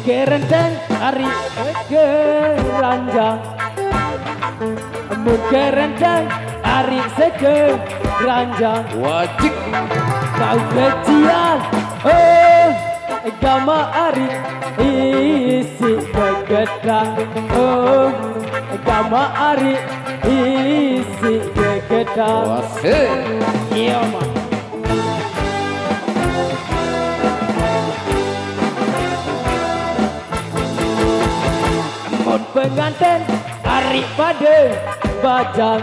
Kerendang hari keranjang, kerendang hari sekeranjang. Wajib Kau kecian, oh gama hari isi kegedang, oh gama hari isi kegedang. wasih. Iya mak. Mon pengantin hari pada bajang,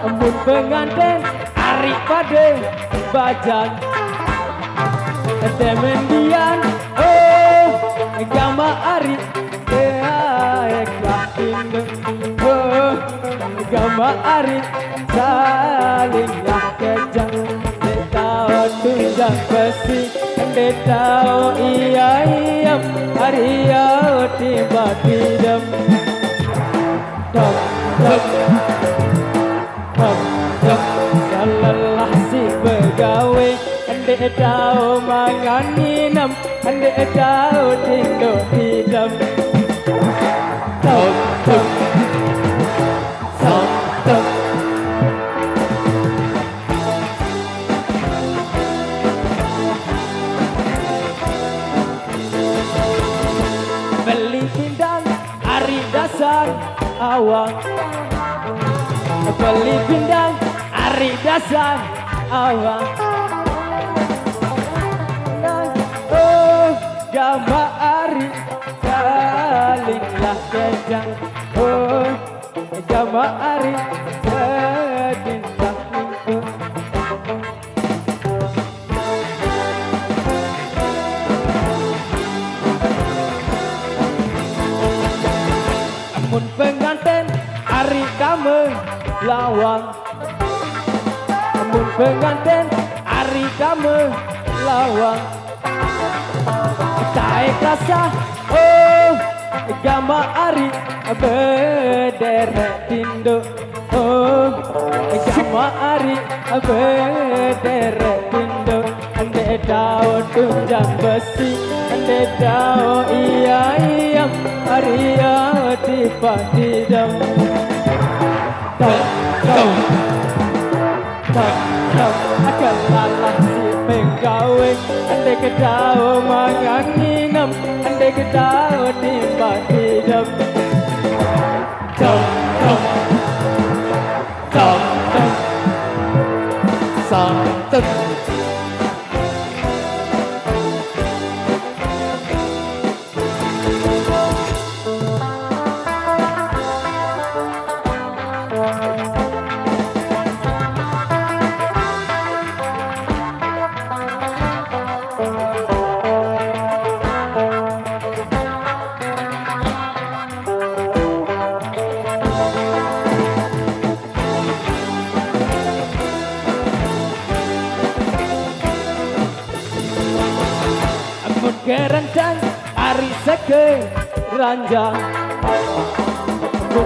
mon pengantin hari pada bajang. Temendian oh gama hari oh gama hari salinglah kejang. Tahu tunjang besi, tahu iya iya hari ya tiba tidam. Dok dok dok dok salalah si begawe. Ande tahu mangan minum, ande tahu tindo tidam. Dok dok dok dok. Beli pindang hari dasar awang, beli pindang hari dasar awang. Oh gama hari salinglah kejang, oh gama hari sedintang minggu. Mun pengantin hari kamu lawang, mun pengantin hari kamu lawang. Taek rasa oh gama hari berderet tindo, oh gama hari berderet tindo. Ande tahu tunjang besi, ande tahu iya iya hari ya tiba tidam. Tau tau tau tau akan lalah si penggawe. Ande ketahu mangan minum, ande ketahu tiba tidam. Tau tau tau tau Santet kerendang hari sekeranjang,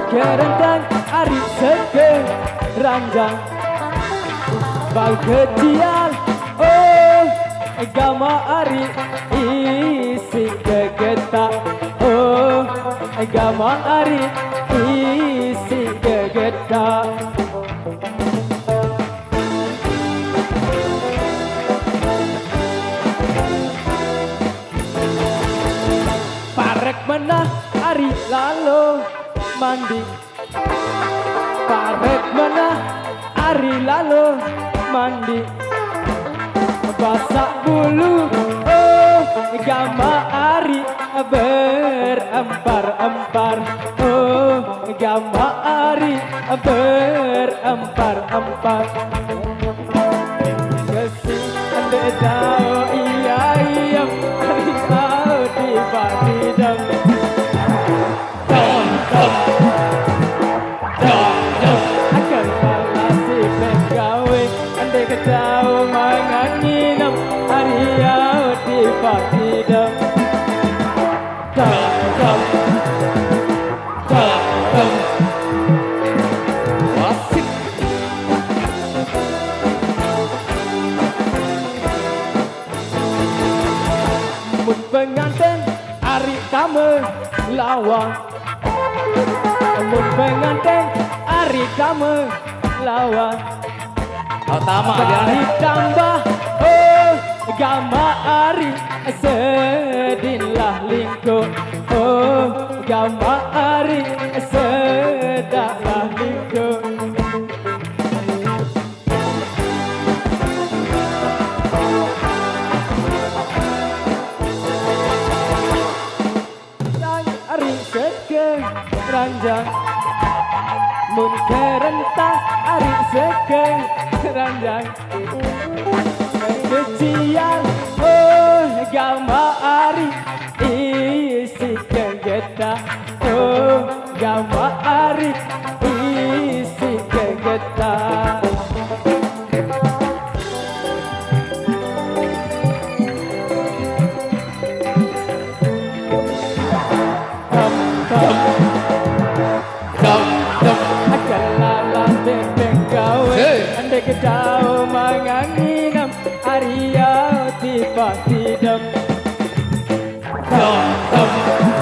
kerendang hari sekeranjang. Bau kecial oh gama hari isi kegetak, oh gama hari isi kegetak. Parek mana hari lalu mandi, parek mana hari lalu mandi. Basak bulu oh gama hari berempar-empar, oh gama hari berempar-empar. Kesi ande tahu iya iya hari tahu tiba tidam. Dom dom dom dom akan lalah si penggawe. Ande ketahu mangan minum hari ya tiba tidam. Dom dom dom dom. wasip. Mun pengantin lawan mun pengantin ari dame lawan Tama ari tambah oh gama ari sedinlah lingko oh gama ari sedaklah lingko ari sekeng ranjang mun kerentang ari sekeng ranjang kecian oh gama ari isi kegeta oh gama ari isi kegeta Ande kedau manganginam Arya tiba tidam Dum dum